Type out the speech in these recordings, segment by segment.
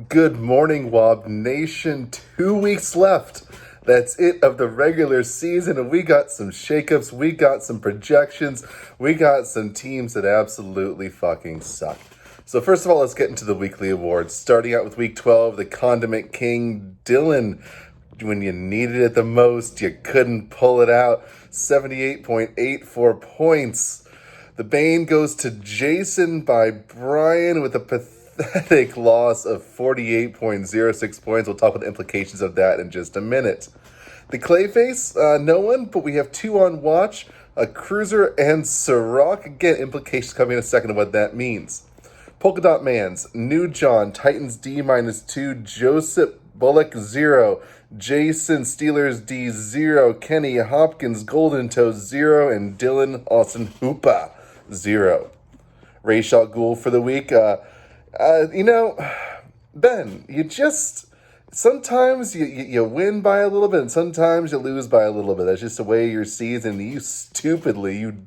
Good morning, WOB Nation. 2 weeks left. That's it of the regular season, and we got some shakeups, we got some projections, we got some teams that absolutely fucking suck. So first of all, let's get into the weekly awards. Starting out with week 12, the Condiment King, Dylan. When you needed it the most, you couldn't pull it out. 78.84 points. The Bane goes to Jason by Brian with a pathetic loss of 48.06 points. We'll talk about the implications of that in just a minute. The Clayface, no one, but we have two on watch. A Cruiser and Ciroc. Again, implications coming in a second of what that means. Polka Dot Mans, New John, Titans D-2, Joseph Bullock 0, Jason Steelers D 0, Kenny Hopkins Golden Toe 0, and Dylan Austin Hoopa 0. Rachel Gould for the week. Ben, sometimes you win by a little bit, and sometimes you lose by a little bit. That's just the way your season. You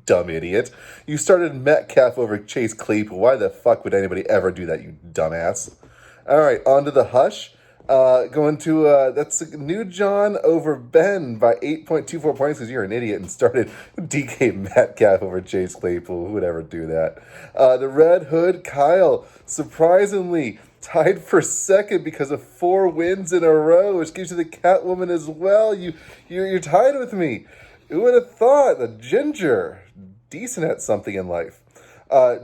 dumb idiot. You started Metcalf over Chase Claypool. Why the fuck would anybody ever do that, you dumbass? All right, on to the Hush. Going to, that's New John over Ben by 8.24 points because you're an idiot and started DK Metcalf over Chase Claypool. Who would ever do that? The Red Hood, Kyle, surprisingly tied for second because of 4 wins in a row, which gives you the Catwoman as well. You're tied with me. Who would have thought? The Ginger, decent at something in life.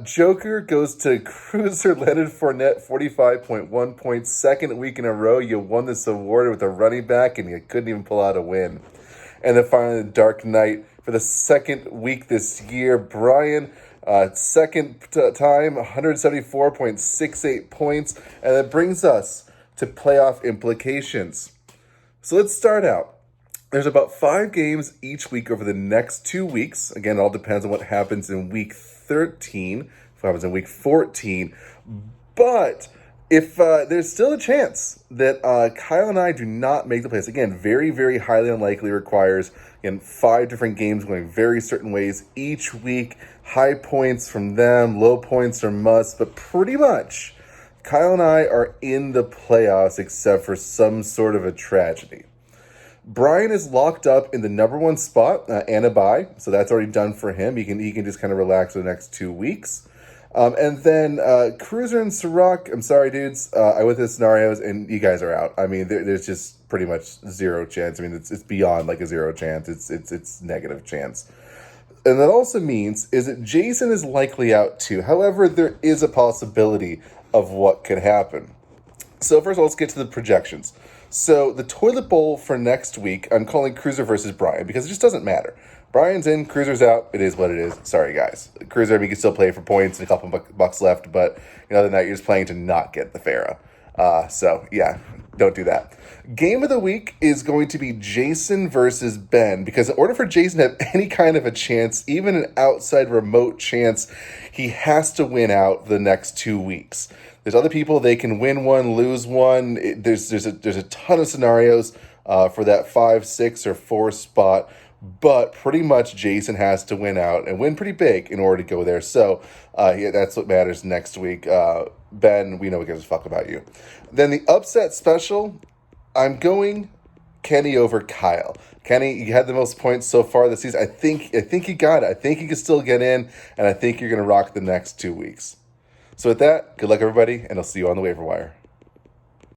Joker goes to Cruiser Leonard Fournette, 45.1 points. Second week in a row, you won this award with a running back, and you couldn't even pull out a win. And then finally, the Dark Knight for the second week this year. Brian, second time, 174.68 points. And that brings us to playoff implications. So let's start out. There's about 5 games each week over the next 2 weeks. Again, it all depends on what happens in week 13, what happens in week 14. But if there's still a chance that Kyle and I do not make the playoffs, again, very, very highly unlikely, requires, again, 5 different games going very certain ways each week. High points from them, low points from us, but pretty much Kyle and I are in the playoffs except for some sort of a tragedy. Brian is locked up in the number 1 spot and a bye, so that's already done for him. He can just kind of relax for the next 2 weeks. And then Cruiser and Ciroc, I'm sorry, dudes. I went through the scenarios, and you guys are out. I mean, there's just pretty much zero chance. I mean, it's beyond like a zero chance. It's negative chance. And that also means is that Jason is likely out too. However, there is a possibility of what could happen. So first of all, let's get to the projections. So the toilet bowl for next week, I'm calling Cruiser versus Brian because it just doesn't matter. Brian's in, Cruiser's out. It is what it is. Sorry, guys. Cruiser, we can still play for points and a couple bucks left, but other than that, you're just playing to not get the Pharaoh. So, yeah, don't do that. Game of the week is going to be Jason versus Ben because in order for Jason to have any kind of a chance, even an outside remote chance, he has to win out the next 2 weeks. There's other people, they can win one, lose one. There's a ton of scenarios for that 5, 6, or 4 spot, but pretty much Jason has to win out and win pretty big in order to go there. So that's what matters next week. Ben, we know we gives a fuck about you. Then the upset special, I'm going Kenny over Kyle. Kenny, you had the most points so far this season. I think you got it. I think you can still get in, and I think you're going to rock the next 2 weeks. So with that, good luck, everybody, and I'll see you on the waiver wire.